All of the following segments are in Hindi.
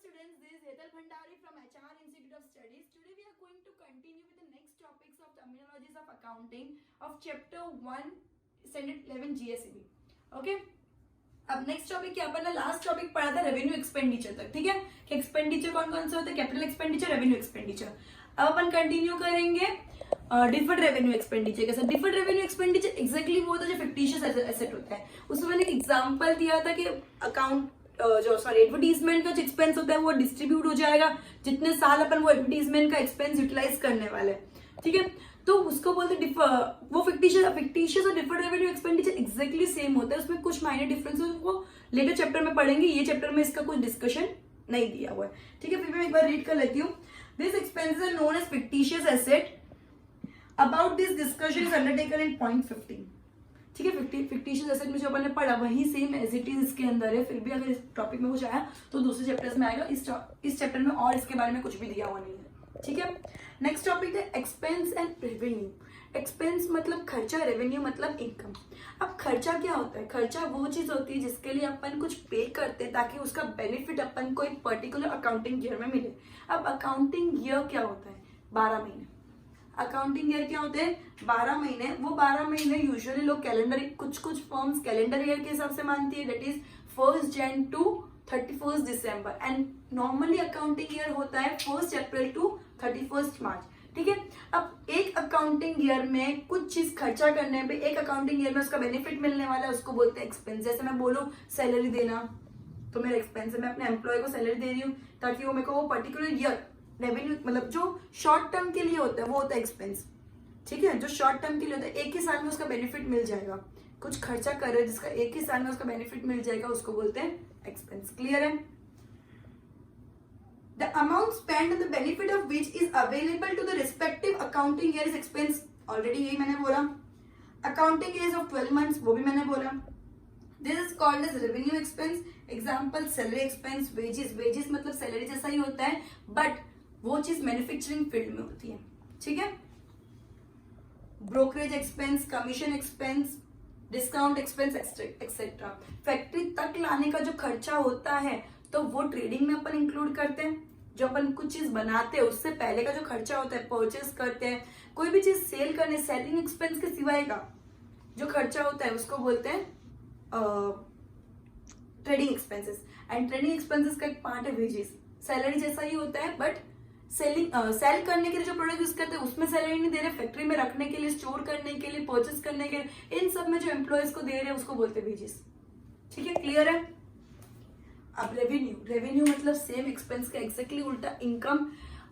students, this is Hetal Bhandari from HR Institute of Studies. Today we are going to continue with the next topics of terminologies of accounting of chapter 1 standard 11 GSEB. Okay. अब नेक्स्ट टॉपिक क्या अपन ने लास्ट टॉपिक पढ़ा था रेवेन्यू एक्सपेंडिचर तक, ठीक है कि एक्सपेंडिचर कौन कौन से होते हैं, कैपिटल एक्सपेंडिचर, रेवेन्यू एक्सपेंडिचर. अब अपन कंटिन्यू करेंगे डिफर्ड रेवेन्यू एक्सपेंडिचर के साथ. डिफर्ड रेवेन्यू एक्सपेंडिचर एग्जैक्टली वो होता है जो फिक्टिशियस एसेट होता है. उसमें मैंने एक एग्जांपल दिया था कि अकाउंट एडवर्टीजमेंट का जो एक्सपेंस होता है वो डिस्ट्रीब्यूट हो जाएगा जितने साल अपन वो एडवर्टीजमेंट का एक्सपेंस यूटिलाइज करने वाले, ठीक है. तो उसको बोलते वो फिक्टिशियस और deferred revenue expenditure exactly same होता है. उसमें कुछ माइनर डिफरेंसेस वो लेटर चैप्टर में पढ़ेंगे. ये चैप्टर में इसका कुछ डिस्कशन नहीं दिया हुआ है, ठीक है. फिर मैं एक बार रीड कर लेती हूँ. This expenses are known as fictitious asset. About this discussion is undertaken in point 15, ठीक है. फिक्टिशियस एसेट में जो अपन ने पढ़ा वही सेम एज इट इज इसके अंदर है. फिर भी अगर इस टॉपिक में कुछ आया तो दूसरे चैप्टर्स में आएगा. इस चैप्टर में और इसके बारे में कुछ भी दिया हुआ नहीं है, ठीक है. नेक्स्ट टॉपिक है एक्सपेंस एंड रेवेन्यू. एक्सपेंस मतलब खर्चा, रेवेन्यू मतलब इनकम. अब खर्चा क्या होता है? खर्चा वो चीज होती है जिसके लिए अपन कुछ पे करते हैं ताकि उसका बेनिफिट अपन को एक पर्टिकुलर अकाउंटिंग ईयर में मिले. अब अकाउंटिंग ईयर क्या होता है? 12 महीने. अकाउंटिंग ईयर क्या होते हैं? 12 महीने. वो 12 महीने यूजुअली लोग कैलेंडर, कुछ फर्म्स कैलेंडर ईयर के हिसाब से मानती है. That is 1 Jan to 31 December. And normally accounting year होता है 1 April to 31 March, ठीक है. अब एक अकाउंटिंग ईयर में कुछ चीज खर्चा करने पे एक अकाउंटिंग ईयर में उसका बेनिफिट मिलने वाला है, उसको बोलते हैं एक्सपेंस. जैसे मैं बोलूं सैलरी देना तो मेरा एक्सपेंस है. मैं अपने एम्प्लॉय को सैलरी दे रही हूँ ताकि वो मेरे को वो पर्टिकुलर ईयर रेवेन्यू मतलब जो शॉर्ट टर्म के लिए होता है वो होता है एक्सपेंस, ठीक है. जो शॉर्ट टर्म के लिए होता है एक ही साल में उसका बेनिफिट मिल जाएगा. कुछ खर्चा कर रहे हैं जिसका एक ही साल में उसका बेनिफिट मिल जाएगा, उसको बोलते हैं एक्सपेंस. क्लियर है? The amount spent and the benefit of which is available to the respective accounting year is expense. Already यही मैंने बोला. Accounting years of 12 months वो भी मैंने बोला. This is called as revenue expense. Example salary expense, wages. Wages मतलब सैलरी जैसा ही होता है बट वो चीज मैन्युफैक्चरिंग फील्ड में होती है, ठीक है. Brokerage expense, commission expense, discount expense etcetera. Factory तक लाने का जो खर्चा होता है तो वो ट्रेडिंग में अपन इंक्लूड करते हैं. जो अपन कुछ चीज बनाते हैं उससे पहले का जो खर्चा होता है, परचेस करते हैं कोई भी चीज सेल करने, सेलिंग एक्सपेंस के सिवाय का जो खर्चा होता है उसको बोलते हैं trading expenses. And trading expenses का एक पार्ट है वेजेस. सैलरी जैसा ही होता है बट सेल करने के लिए जो प्रोडक्ट यूज करते हैं उसमें सैलरी नहीं दे रहे. फैक्ट्री में रखने के लिए, स्टोर करने के लिए, परचेस करने के लिए, इन सब में जो एम्प्लॉयज को दे रहे हैं उसको बोलते हैं वेजेस, ठीक है. क्लियर है? अब रेवेन्यू मतलब सेम एक्सपेंस का एग्जैक्टली उल्टा. इनकम,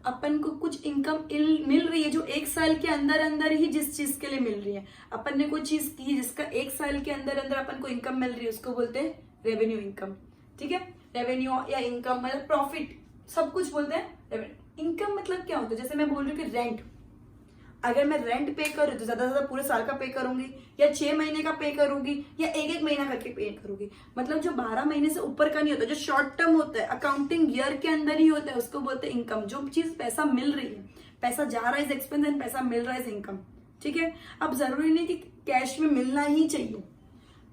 अपन को कुछ इनकम मिल रही है जो एक साल के अंदर ही जिस चीज के लिए मिल रही है. अपन ने कोई चीज की जिसका एक साल के अंदर अपन को इनकम मिल रही है उसको बोलते हैं रेवेन्यू इनकम, ठीक है. रेवेन्यू या इनकम मतलब प्रॉफिट सब कुछ बोलते हैं रेवेन्यू. इनकम मतलब क्या होता है? जैसे मैं बोल रही हूँ कि रेंट, अगर मैं रेंट पे करूँ तो ज्यादा से ज्यादा पूरे साल का पे करूंगी या 6 महीने का पे करूंगी या एक महीना करके पे करूंगी. मतलब जो 12 महीने से ऊपर का नहीं होता, जो शॉर्ट टर्म होता है अकाउंटिंग ईयर के अंदर ही होता है उसको बोलते हैं इनकम. जो चीज पैसा मिल रही है, पैसा जा रहा है एक्सपेंस एंड पैसा मिल रहा है इनकम, ठीक है. अब जरूरी नहीं कि कैश में मिलना ही चाहिए,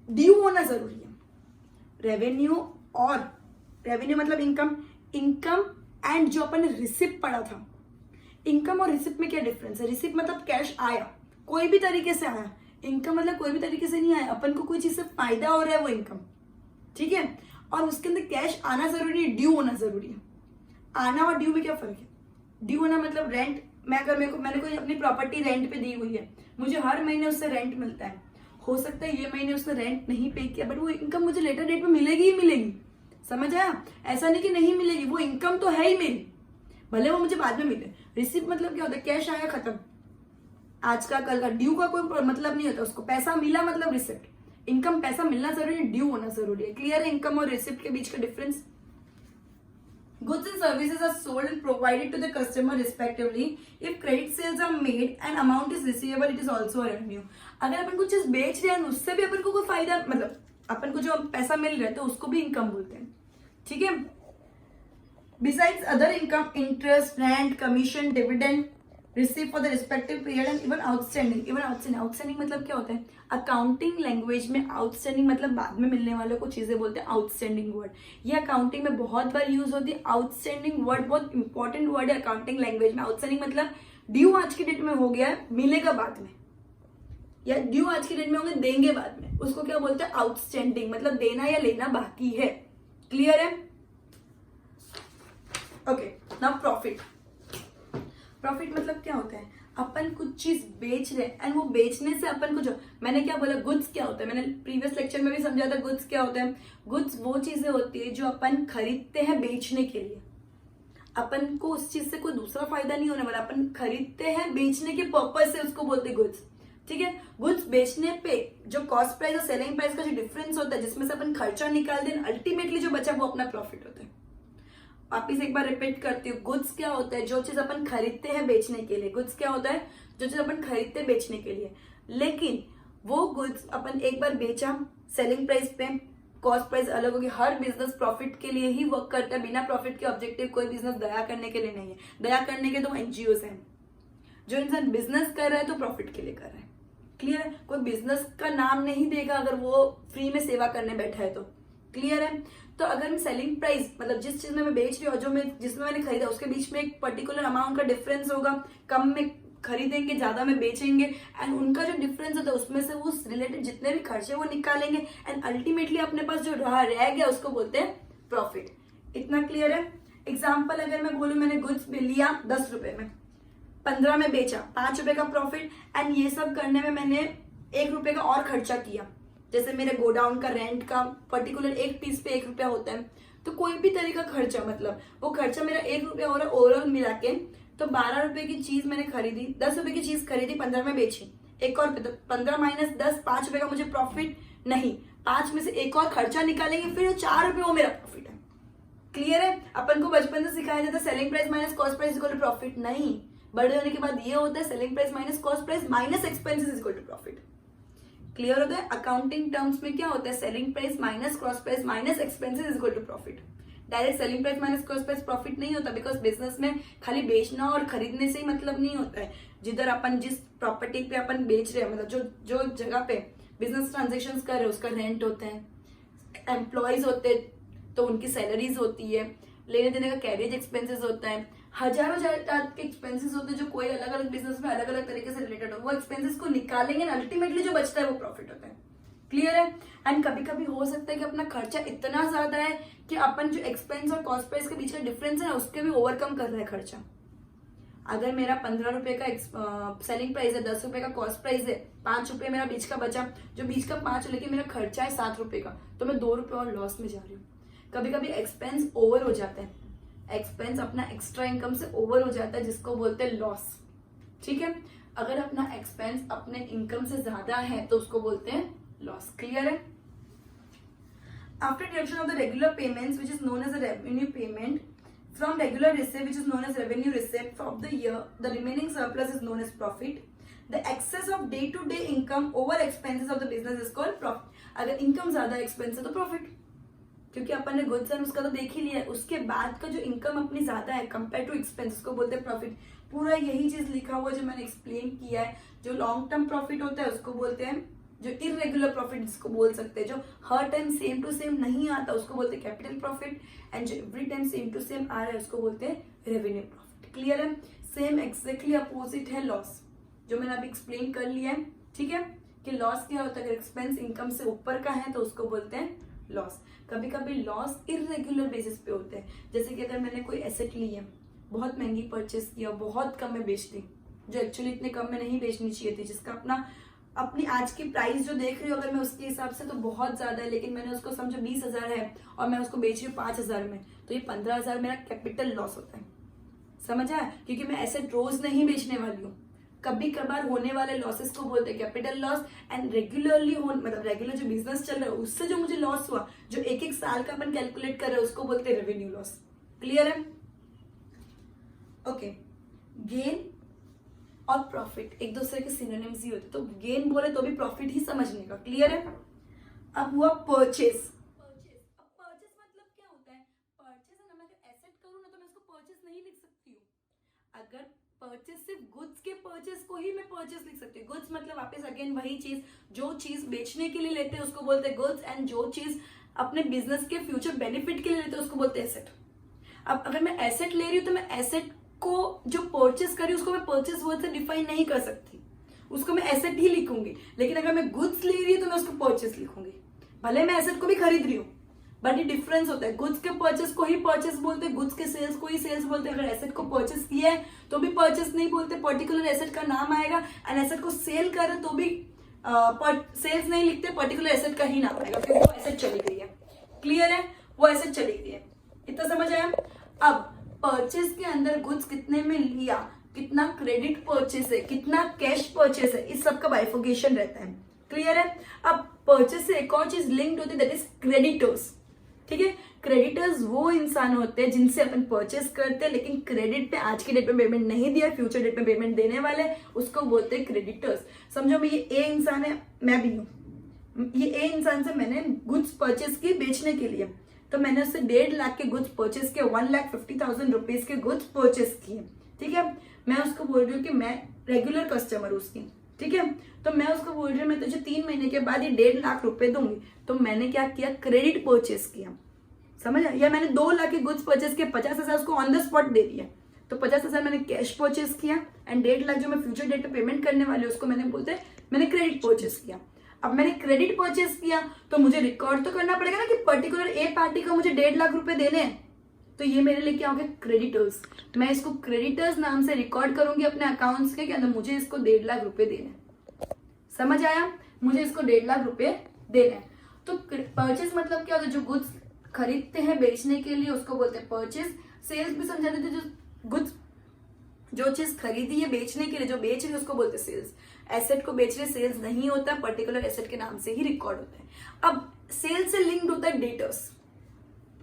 ड्यू होना जरूरी है. रेवेन्यू मतलब इनकम एंड जो अपन ने रिसिप्ट पढ़ा था. इनकम और रिसिप्ट में क्या डिफरेंस है? रिसिप्ट मतलब कैश आया, कोई भी तरीके से आया. इनकम मतलब कोई भी तरीके से नहीं आया, अपन को कोई चीज से फायदा हो रहा है वो इनकम, ठीक है. और उसके अंदर कैश आना जरूरी है, ड्यू होना जरूरी है. आना और ड्यू में क्या फर्क है? ड्यू होना मतलब रेंट. मैंने कोई अपनी प्रॉपर्टी रेंट पे दी हुई है, मुझे हर महीने उससे रेंट मिलता है. हो सकता है ये महीने उसने रेंट नहीं पे किया बट वो इनकम मुझे लेटर डेट में मिलेगी ही मिलेगी. समझ आया? ऐसा नहीं कि नहीं मिलेगी, वो इनकम तो है ही मेरी, भले वो मुझे बाद में मिले. रिसिप्ट मतलब क्या होता है? कैश आया खत्म, आज का कल का. ड्यू का कोई मतलब नहीं होता, उसको पैसा मिला मतलब रिसिप्ट. इनकम पैसा मिलना जरूरी है, ड्यू होना जरूरी है. क्लियर है इनकम और रिसिप्ट के बीच का difference? Goods and services are sold and provided to the customer respectively. If credit sales are made and amount is receivable, it is also a revenue. अगर अपन कुछ चीज बेच रहे हैं उससे भी अपन को कोई फायदा, मतलब अपन को जो पैसा मिल रहा है तो उसको भी इनकम बोलते हैं, ठीक है. Besides other income, interest, rent, commission, dividend, receive for the respective period and even outstanding. Outstanding मतलब क्या होता है? अकाउंटिंग लैंग्वेज में आउटस्टैंडिंग मतलब बाद में मिलने वालों को चीजें बोलते हैं आउटस्टैंडिंग वर्ड। ये अकाउंटिंग में बहुत बार यूज होती है। आउटस्टैंडिंग वर्ड बहुत इंपॉर्टेंट वर्ड है अकाउंटिंग लैंग्वेज में। आउटस्टैंडिंग मतलब ड्यू आज की डेट में हो गया है, मिलेगा बाद में, या ड्यू आज की डेट में होंगे, देंगे बाद में, उसको क्या बोलते हैं? आउटस्टैंडिंग मतलब देना या लेना बाकी है। क्लियर है? Okay, now profit. प्रॉफिट मतलब क्या होता है? अपन कुछ चीज बेच रहे हैं एंड वो बेचने से अपन को जो, मैंने क्या बोला, गुड्स क्या होता है, मैंने प्रीवियस लेक्चर में भी समझा था गुड्स क्या होता है। गुड्स वो चीजें होती है जो अपन खरीदते हैं बेचने के लिए। अपन को उस चीज से कोई दूसरा फायदा नहीं होने वाला, अपन खरीदते हैं बेचने के पर्पज से, उसको बोलते हैं गुड्स। ठीक है? गुड्स बेचने पे जो कॉस्ट प्राइस और सेलिंग प्राइस का जो डिफरेंस होता है, जिसमें से अपन खर्चा निकाल दें, अल्टीमेटली जो बचा वो अपना प्रॉफिट होता है। वापिस एक बार रिपीट करती हूँ, गुड्स क्या होता है? जो चीज अपन खरीदते हैं बेचने के लिए। गुड्स क्या होता है? जो चीज अपन खरीदते हैं बेचने के लिए। लेकिन वो गुड्स अपन एक बार बेचा, सेलिंग प्राइस पे कॉस्ट प्राइस अलग होगी। हर बिजनेस प्रॉफिट के लिए ही वर्क करता है, बिना प्रॉफिट के ऑब्जेक्टिव कोई बिजनेस दया करने के लिए नहीं है। दया करने के तो एनजीओ हैं। जो इंसान बिजनेस कर रहा है तो प्रॉफिट के लिए कर रहा है। क्लियर है? कोई बिजनेस का नाम नहीं देगा अगर वो फ्री में सेवा करने बैठा है तो। क्लियर है? तो अगर मैं सेलिंग प्राइस मतलब जिस चीज में मैं बेच रही हूँ और जो मैं जिसमें मैंने खरीदा उसके बीच में एक पर्टिकुलर अमाउंट का डिफरेंस होगा, कम में खरीदेंगे ज्यादा में बेचेंगे, एंड उनका जो डिफरेंस होता है उसमें से वो रिलेटेड जितने भी खर्चे वो निकालेंगे, एंड अल्टीमेटली अपने पास जो रह गया उसको बोलते हैं प्रॉफिट। इतना क्लियर है? एग्जाम्पल अगर मैं बोलूं, मैंने गुड्स लिया 10 रुपए में, 15 में बेचा, 5 रुपए का प्रॉफिट, एंड ये सब करने में मैंने 1 रुपए का और खर्चा किया। जैसे मेरे गोडाउन का रेंट का पर्टिकुलर एक पीस पे 1 रुपया होता है, तो कोई भी तरह का खर्चा, मतलब वो खर्चा मेरा 1 रुपया हो रहा है ओवरऑल मिला के, तो 12 रुपए की चीज मैंने खरीदी, 10 रुपए की चीज खरीदी, 15 में बेची, एक और 15 माइनस 10, 5 रुपए का मुझे प्रॉफिट नहीं, 5 में से एक और खर्चा निकालेंगे, फिर 4 रुपए वो मेरा प्रॉफिट है। क्लियर है? अपन को बचपन से सिखाया जाता है selling price minus cost price equal to profit. नहीं, बड़े होने के बाद ये होता है selling price minus cost price minus expenses equal to profit. Clear होता है? अकाउंटिंग टर्म्स में क्या होता है? Selling price minus cost price minus expenses equal to profit. Direct selling price minus cost price profit नहीं होता, बिकॉज बिजनेस में खाली बेचना और खरीदने से ही मतलब नहीं होता है। जिधर अपन जिस प्रॉपर्टी पे अपन बेच रहे हैं, मतलब जो जगह पे बिजनेस ट्रांजेक्शन कर रहे हैं उसका रेंट होता है, एम्प्लॉयज होते हैं तो उनकी सैलरीज होती है, लेने देने का कैरियज एक्सपेंसेस होता है, हजारों टाइप के एक्सपेंसेस होते हैं जो कोई अलग अलग बिजनेस में अलग अलग तरीके से रिलेटेड हो। वो एक्सपेंसेस को निकालेंगे ना, अल्टीमेटली जो बचता है वो प्रॉफिट होता है। क्लियर है? एंड कभी कभी हो सकता है कि अपना खर्चा इतना ज्यादा है कि अपन जो एक्सपेंस और कॉस्ट प्राइस के बीच का डिफरेंस है ना उसके भी ओवरकम कर रहा है खर्चा। अगर मेरा 15 रुपए का सेलिंग प्राइस है, 10 रुपए का कॉस्ट प्राइस है, 5 रुपए मेरा बीच का बचा, जो बीच का 5 लेकिन मेरा खर्चा है 7 रुपए का, तो मैं 2 रुपए और लॉस में जा रही हूँ। कभी कभी एक्सपेंस ओवर हो जाता है, एक्सपेंस अपना एक्स्ट्रा इनकम से ओवर हो जाता है, जिसको बोलते हैं लॉस। ठीक है? अगर अपना एक्सपेंस अपने इनकम से ज्यादा है तो उसको बोलते हैं लॉस। क्लियर है? After deduction of the regular payments which is known as a revenue payment from regular receipt which is known as revenue receipt of the year, the remaining surplus is known as profit. The excess of day to day income over expenses of the business is called profit. अगर इनकम ज्यादा एक्सपेंस है तो प्रॉफिट, क्योंकि अपन ने गुड्स एंड उसका तो देख ही लिया है, उसके बाद का जो इनकम अपनी ज्यादा है कंपेयर टू एक्सपेंस उसको बोलते हैं प्रॉफिट। पूरा यही चीज लिखा हुआ जो मैंने एक्सप्लेन किया है। जो लॉन्ग टर्म प्रॉफिट होता है उसको बोलते हैं, जो इरेगुलर प्रॉफिट जिसको बोल सकते हैं, जो हर टाइम सेम टू सेम नहीं आता उसको बोलते हैं कैपिटल प्रॉफिट, एंड जो every time same to same आ रहा है उसको बोलते हैं रेवेन्यू प्रॉफिट। क्लियर है? सेम एक्जैक्टली अपोजिट है लॉस, जो मैंने अभी एक्सप्लेन कर लिया है। ठीक है? कि लॉस क्या होता है? अगर एक्सपेंस इनकम से ऊपर का है तो उसको बोलते हैं लॉस। कभी कभी लॉस इरेगुलर बेसिस पे होते हैं, जैसे कि अगर मैंने कोई एसेट ली है, बहुत महंगी परचेस किया, बहुत कम में बेच दी, जो एक्चुअली इतने कम में नहीं बेचनी चाहिए थी, जिसका अपनी आज की प्राइस जो देख रही हूँ अगर मैं उसके हिसाब से तो बहुत ज्यादा है, लेकिन मैंने उसको समझो 20,000 है और मैं उसको बेच रही हूँ 5,000 में, तो ये 15,000 मेरा कैपिटल लॉस होता है। समझ आया? क्योंकि मैं एसेट रोज नहीं बेचने वाली हूँ, कभी कभार होने वाले लॉसेस को बोलते हैं कैपिटल लॉस। एंड रेगुलरली मतलब रेगुलर जो बिजनेस चल रहा है उससे जो मुझे लॉस हुआ, जो एक एक साल का अपन कैलकुलेट कर रहे हैं उसको बोलते हैं रेवेन्यू लॉस। क्लियर है? ओके, गेन और प्रॉफिट एक दूसरे के सिनोनिम्स ही होते, तो गेन बोले तो भी प्रॉफिट ही समझने का। क्लियर है? अब हुआ परचेस। अब परचेस मतलब क्या होता है? परचेस है ना, मैं अगर एसेट करूँ ना तो मैं उसको परचेस नहीं लिख सकती हूँ। अगर परचेस सिर्फ गुड्स के परचेस को ही मैं परचेस लिख सकती हूँ। गुड्स मतलब वापस अगेन वही चीज, जो चीज बेचने के लिए लेते हैं उसको बोलते हैं गुड्स, एंड जो चीज अपने बिजनेस के फ्यूचर बेनिफिट के लिए लेते हैं उसको बोलते हैं एसेट। अब अगर मैं एसेट ले रही हूँ तो मैं एसेट को जो परचेस कर रही हूँ उसको मैं परचेस वर्ड से डिफाइन नहीं कर सकती, उसको मैं एसेट ही लिखूंगी। लेकिन अगर मैं गुड्स ले रही हूँ तो मैं उसको परचेस लिखूंगी, भले मैं एसेट को भी खरीद रही हूँ, बट ये डिफरेंस होता है। गुड्स के परचेस को ही परचेस बोलते हैं, गुड्स के सेल्स को ही सेल्स बोलते हैं। अगर एसेट को परचेस किया है तो भी परचेस नहीं बोलते, पर्टिकुलर एसेट का नाम आएगा। एंड एसेट को सेल कर तो भी सेल्स नहीं लिखते, पर्टिकुलर एसेट का ही नाम आएगा, फिर वो एसेट चली गई है। क्लियर है, वो एसेट चली गई है, इतना समझ आया। अब परचेस के अंदर गुड्स कितने में लिया, कितना क्रेडिट परचेस है, कितना कैश परचेस है, इस सब का बाइफिकेशन रहता है। क्लियर है। अब परचेस से एक और चीज लिंक्ड होती है, दैट इज क्रेडिटर्स। ठीक है, क्रेडिटर्स वो इंसान होते हैं जिनसे अपन परचेस करते हैं लेकिन क्रेडिट पे आज की डेट में पेमेंट नहीं दिया, फ्यूचर डेट में पेमेंट देने वाले, उसको बोलते हैं क्रेडिटर्स। समझो मैं ये ए इंसान है, मैं भी हूँ, ये ए इंसान से मैंने गुड्स परचेस की बेचने के लिए, तो मैंने उससे 1.5 लाख के गुड्स परचेस किए, 1,50,000 रुपीज के गुड्स परचेस किए। ठीक है, मैं उसको बोल रही हूँ कि मैं रेगुलर कस्टमर उसकी। ठीक है, तो मैं उसको बोल रही हूँ मैं तुझे 3 महीने के बाद ये 1.5 लाख रुपए दूंगी, तो मैंने क्या किया, क्रेडिट परचेस किया। समझ आया। या मैंने 2 लाख के गुड्स परचेस किए, 50,000 उसको ऑन द स्पॉट दे दिया, तो 50,000 मैंने कैश परचेस किया, एंड 1.5 लाख जो मैं फ्यूचर डेट पे पेमेंट करने वाली हूँ उसको मैंने बोलते हैं मैंने क्रेडिट परचेस किया। अब मैंने क्रेडिट परचेस किया तो मुझे रिकॉर्ड तो करना पड़ेगा ना कि पर्टिकुलर ए पार्टी को मुझे 1.5 लाख रुपए देने हैं, तो ये मेरे लिए क्या हो गया, क्रेडिटर्स। मैं इसको क्रेडिटर्स नाम से रिकॉर्ड करूंगी अपने अकाउंट्स के अंदर, मुझे इसको 1.5 लाख रुपए देने। समझ आया, मुझे इसको 1.5 लाख रुपए देने। तो परचेस मतलब क्या होता है, जो गुड्स खरीदते हैं बेचने के लिए उसको बोलते हैं परचेस। सेल्स भी समझा देते, जो गुड्स जो चीज खरीदी है बेचने के लिए, जो बेच रहे उसको बोलते हैं सेल्स। एसेट को बेच रहे सेल्स नहीं होता, पर्टिकुलर एसेट के नाम से ही रिकॉर्ड होता है। अब सेल से लिंक्ड होता है डेटर्स।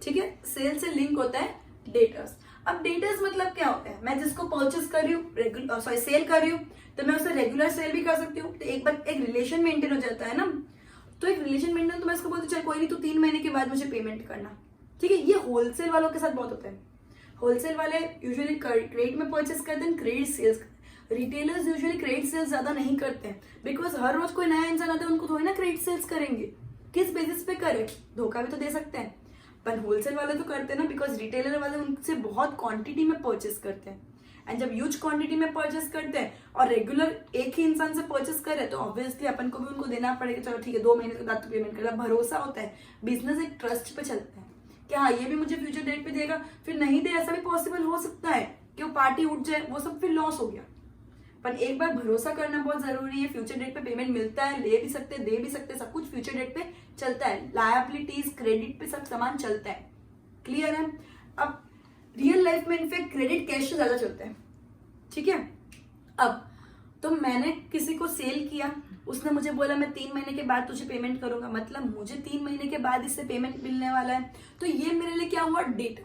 ठीक है, सेल से लिंक होता है डेटर्स। अब डेटर्स मतलब क्या होता है, मैं जिसको परचेस कर रही हूँ, सेल कर रही हूँ, तो मैं उसे रेगुलर सेल भी कर सकती हूँ, तो एक बार एक रिलेशन मेंटेन हो जाता है ना। तो एक रिलेशन मेंटेन, तो मैं उसको बोलती हूँ चल कोई नहीं, तो 3 महीने के बाद मुझे पेमेंट करना। ठीक है, ये होलसेल वालों के साथ बहुत होता है। होलसेल वाले यूजुअली क्रेडिट में परचेस करते हैं, credit sales. Retailers usually credit sales ज्यादा नहीं करते हैं, बिकॉज हर रोज कोई नया इंसान आता है, उनको थोड़ी ना क्रेडिट सेल्स करेंगे, किस बेसिस पे करें, धोखा भी तो दे सकते हैं। पर होलसेल वाले तो करते हैं ना, बिकॉज रिटेलर वाले उनसे बहुत क्वांटिटी में परचेस करते हैं, एंड जब ह्यूज क्वांटिटी में परचेस करते हैं और रेगुलर एक ही इंसान से परचेस कर रहे हैं, तो ऑब्वियसली अपन को भी उनको देना पड़ेगा, चलो ठीक है 2 महीने के बाद तो पेमेंट करेगा, भरोसा होता है। बिजनेस एक ट्रस्ट पे चलता है कि हाँ ये भी मुझे फ्यूचर डेट पे देगा, फिर नहीं दे, ऐसा भी पॉसिबल हो सकता है कि वो पार्टी उठ जाए, वो सब फिर लॉस हो गया। पर एक बार भरोसा करना बहुत जरूरी है। फ्यूचर डेट पे पेमेंट मिलता है, ले भी सकते, दे भी सकते, सब कुछ फ्यूचर डेट पे चलता है। लायबिलिटीज, क्रेडिट पे सब सामान चलता है। क्लियर है। अब रियल लाइफ में इनफैक्ट क्रेडिट कैश से ज्यादा चलता है। ठीक है, अब तो मैंने किसी को सेल किया, उसने मुझे बोला मैं 3 महीने के बाद तुझे पेमेंट करूंगा, मतलब मुझे 3 महीने के बाद इससे पेमेंट मिलने वाला है, तो ये मेरे लिए क्या हुआ, डेट।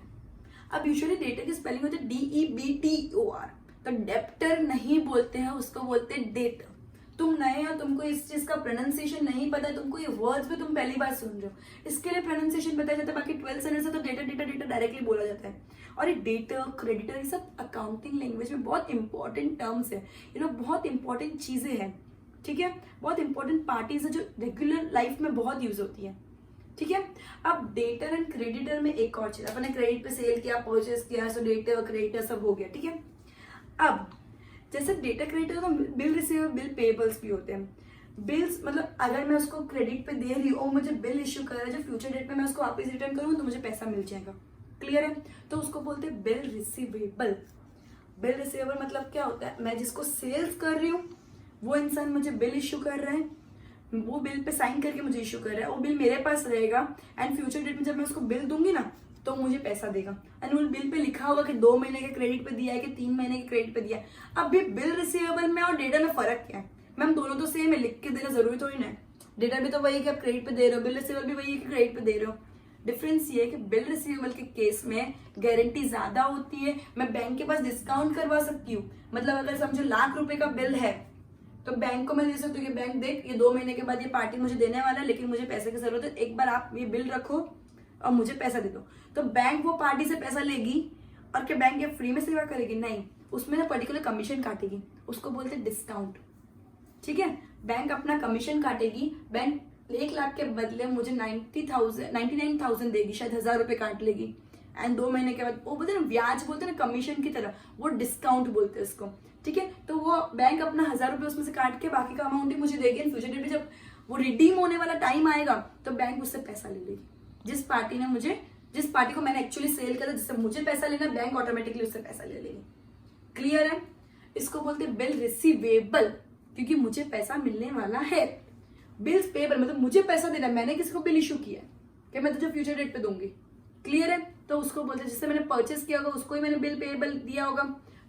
अब यूजुअली डेटर की स्पेलिंग होती है DEBTOR, तो डेप्टर नहीं बोलते हैं, उसको बोलते हैं डेटर। तुम नए हो, तुमको इस चीज का प्रोनाउंसिएशन नहीं पता है, तुमको ये वर्ड्स भी तुम पहली बार सुन रहे हो, इसके लिए प्रोनाउंसिएशन बताया जाता है। बाकी 12th स्टैंडर्ड से तो डेटर डेटर डेटर डायरेक्टली बोला जाता है। और ये डेटर, क्रेडिटर, ये सब अकाउंटिंग लैंग्वेज में बहुत इंपॉर्टेंट टर्म्स है, ये लोग बहुत इंपॉर्टेंट चीजें हैं। ठीक है, बहुत इंपॉर्टेंट पार्टीज है जो रेगुलर लाइफ में बहुत यूज होती है। ठीक है, अब डेटर एंड क्रेडिटर में एक और चीज, अपने क्रेडिट पे सेल किया, परचेस किया, सो डेटर और क्रेडिटर सब हो गया। ठीक है, अब जैसे डेटा क्रेडिटर तो बिल रिसीवर, बिल पेबल्स भी होते हैं। बिल्स मतलब अगर मैं उसको क्रेडिट पे दे रही हूँ और मुझे बिल इश्यू कर रहा है, जो फ्यूचर डेट पे मैं उसको वापस रिटर्न करूँ तो मुझे पैसा मिल जाएगा। क्लियर है, तो उसको बोलते हैं बिल रिसीवेबल। बिल रिसीवेबल मतलब क्या होता है, मैं जिसको सेल्स कर रही हूँ वो इंसान मुझे बिल इश्यू कर रहा है, वो बिल पे साइन करके मुझे इश्यू कर रहा है, वो बिल मेरे पास रहेगा, एंड फ्यूचर डेट में जब मैं उसको बिल दूंगी ना तो मुझे पैसा देगा। एंड उस बिल पे लिखा होगा कि 2 महीने के क्रेडिट पे दिया है कि 3 महीने के क्रेडिट पे दिया है। अब ये बिल रिसीवेबल में और डेटा में फर्क क्या है, मैम दोनों तो सेम है, लिख के देना जरूरी थोड़ी ना है। डेटा भी तो वही है कि आप क्रेडिट पे दे रहे हो, बिल रिसीवेबल भी वही है कि क्रेडिट पे दे रहे हो। डिफरेंस ये है कि बिल रिसीवेबल के केस में गारंटी ज्यादा होती है, मैं बैंक के पास डिस्काउंट करवा सकती हूँ। मतलब अगर समझो ₹1,00,000 का बिल है तो बैंक को मैं दे सकती हूँ कि बैंक देख ये 2 महीने के बाद ये पार्टी मुझे देने वाला है, लेकिन मुझे पैसे की जरूरत है, एक बार आप ये बिल रखो और मुझे पैसा दे दो। तो बैंक वो पार्टी से पैसा लेगी और क्या बैंक ये फ्री में सेवा करेगी, नहीं, उसमें ना पर्टिकुलर कमीशन काटेगी, उसको बोलते हैं डिस्काउंट। ठीक है, बैंक अपना कमीशन काटेगी, बैंक 1 लाख के बदले मुझे 99,000 देगी, शायद 1000 रुपये काट लेगी, एंड 2 महीने के बाद वो बोलते हैं ना ब्याज, बोलते हैं ना कमीशन की तरह, वो डिस्काउंट बोलते हैं इसको। ठीक है, तो वो बैंक अपना 1000 रुपये उसमें से काट के बाकी का अमाउंट ही मुझे देगी, एंड फ्यूचर डेट में जब वो रिडीम होने वाला टाइम आएगा तो बैंक उससे पैसा ले लेगी। जिस पार्टी को मैंने एक्चुअली सेल करा, जिससे मुझे पैसा लेना, बैंक ऑटोमेटिकली उससे पैसा ले लेगी। क्लियर है? इसको बोलते हैं बिल रिसीवेबल, क्योंकि मुझे पैसा मिलने वाला है। बिल्स पेबल मतलब मुझे पैसा देना, मैंने किसी को बिल इशू किया है कि मैं तुझे फ्यूचर डेट पे दूंगी। क्लियर है? तो उसको बोलते हैं, जिससे मैंने परचेस किया होगा उसको ही मैंने बिल पेबल दिया होगा,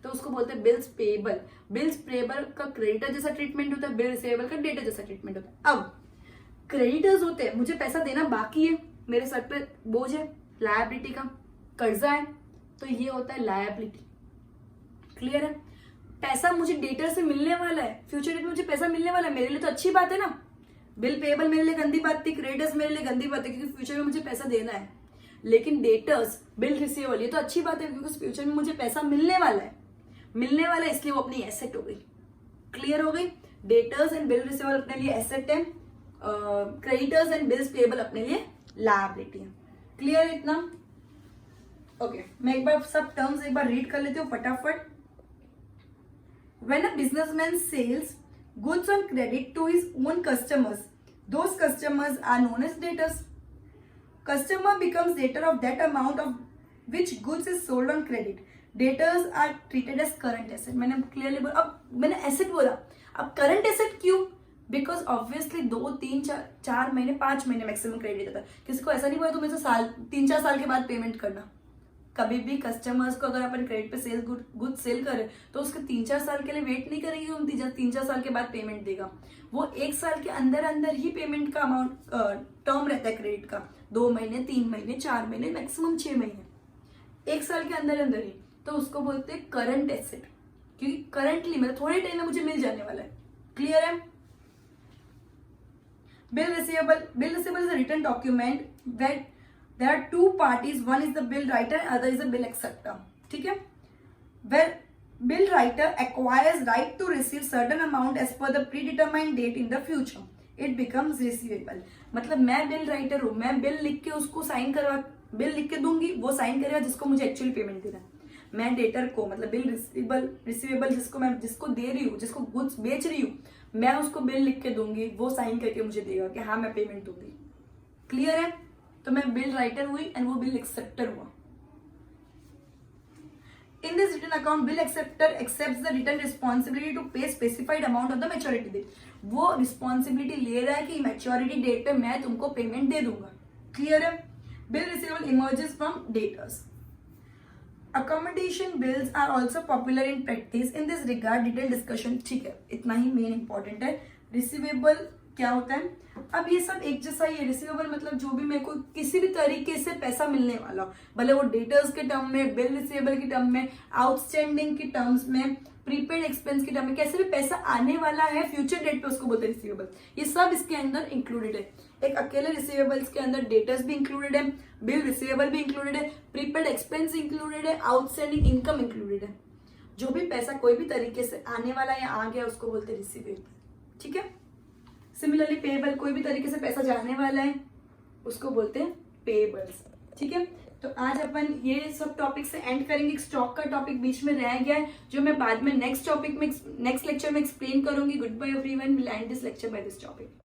तो उसको बोलते हैं बिल्स पेबल। बिल्स पेबल का क्रेडिटर जैसा ट्रीटमेंट होता है, बिल रिसीवेबल का डेटर जैसा ट्रीटमेंट होता है। अब क्रेडिटर्स होते हैं, मुझे पैसा देना बाकी है, मेरे सर पे बोझ है, लायबिलिटी का कर्जा है, तो ये होता है लायबिलिटी। क्लियर है? पैसा मुझे डेटर से मिलने वाला है, फ्यूचर डेट में मुझे पैसा मिलने वाला है, मेरे लिए तो अच्छी बात है ना। बिल पेबल मेरे लिए गंदी बात थी, क्रेडिटर्स मेरे लिए गंदी बात है, क्योंकि फ्यूचर में मुझे पैसा देना है। लेकिन डेटर्स, बिल रिसीवेबल, ये तो अच्छी बात है, क्योंकि फ्यूचर में मुझे पैसा मिलने वाला है, इसलिए वो अपनी एसेट हो गई। क्लियर हो गई? डेटर्स एंड बिल रिसीवेबल अपने लिए एसेट है, क्रेडिटर्स एंड बिल्स पेबल अपने लिए लायबिलिटी है। क्लियर है इतना? ओके, मैं एक बार सब टर्म्स एक बार रीड कर लेती हूँ फटाफट। When a businessman sells goods on credit to his own customers, those customers are known as debtors. Customer becomes debtor of that amount of which goods is sold on credit. Debtors are treated as current asset. मैंने क्लियरली बोला, अब मैंने एसेट बोला, अब करंट एसेट क्यों? बिकॉज ऑब्वियसली 2, 3, 4 महीने 5 महीने मैक्सिमम क्रेडिट देता है। किसी को ऐसा नहीं बोला तुम इसे 3-4 साल के बाद पेमेंट करना। कभी भी कस्टमर्स को अगर अपन क्रेडिट पे सेल गुड सेल करे तो उसके 3-4 साल के लिए वेट नहीं करेगी, हम 3-4 साल के बाद पेमेंट देगा। वो 1 साल के अंदर ही पेमेंट का अमाउंट टर्म रहता है क्रेडिट का, 2 महीने, 3 महीने, 4 महीने, मैक्सिमम 6 महीने, 1 साल के अंदर ही। तो उसको बोलते हैं करंट एसेट, क्योंकि करंटली मतलब थोड़े टाइम में मुझे मिल जाने वाला है। क्लियर है? Bill receivable is a written document that there are 2 parties, one is the bill writer and other is the bill acceptor. ठीक है? Where bill writer acquires right to receive certain amount as per the predetermined date in the future, it becomes receivable. मतलब मैं बिल राइटर हूँ, मैं बिल लिख के उसको साइन करवा, बिल लिख के दूंगी, वो साइन करेगा जिसको मुझे एक्चुअली पेमेंट देना है। मैं डेटर को मतलब बिल रिसीवेबल जिसको दे रही हूँ, जिसको गुड्स बेच रही हूँ, मैं उसको बिल लिख के दूंगी, वो साइन करके मुझे देगा कि हाँ मैं पेमेंट दूंगी। क्लियर है? तो मैं बिल राइटर हुई एंड वो बिल एक्सेप्टर हुआ। In this written account, bill acceptor accepts the written responsibility to pay specified amount on the maturity date. वो रिस्पॉन्सिबिलिटी ले रहा है कि मैच्योरिटी डेट पे मैं तुमको पेमेंट दे दूंगा। क्लियर है? Bill receivable emerges from debtors. Accommodation bills are also popular in practice. In this regard, detailed discussion, ठीक है, इतना ही मेन इंपॉर्टेंट है। रिसीवेबल क्या होता है? अब ये सब एक जैसा ही है। रिसीवेबल मतलब जो भी मेरे को किसी भी तरीके से पैसा मिलने वाला हो, भले वो डेटर्स के टर्म में, बिल रिसीवेबल के टर्म में, आउटस्टैंडिंग की टर्म्स में, प्रीपेड एक्सपेंस के टर्म में, कैसे भी पैसा आने वाला है फ्यूचर डेट पे, उसको बोलते हैं रिसीवेबल। ये सब इसके अंदर इंक्लूडेड है। एक अकेले रिसीवेबल्स के अंदर डेटर्स भी इंक्लूडेड है, बिल रिसीवेबल भी इंक्लूडेड है, प्रीपेड एक्सपेंस इंक्लूडेड है, आउटस्टैंडिंग इनकम इंक्लूडेड है। जो भी पैसा कोई भी तरीके से आने वाला या आ गया उसको बोलते हैं रिसीवेबल। ठीक है? सिमिलरली पेएबल, कोई भी तरीके से पैसा जाने वाला है उसको बोलते हैं पेएबल्स। ठीक है? तो आज अपन ये सब टॉपिक से एंड करेंगे। स्टॉक का टॉपिक बीच में रह गया है जो मैं बाद में नेक्स्ट लेक्चर में एक्सप्लेन करूंगी। Good bye everyone, will end this lecture by this topic.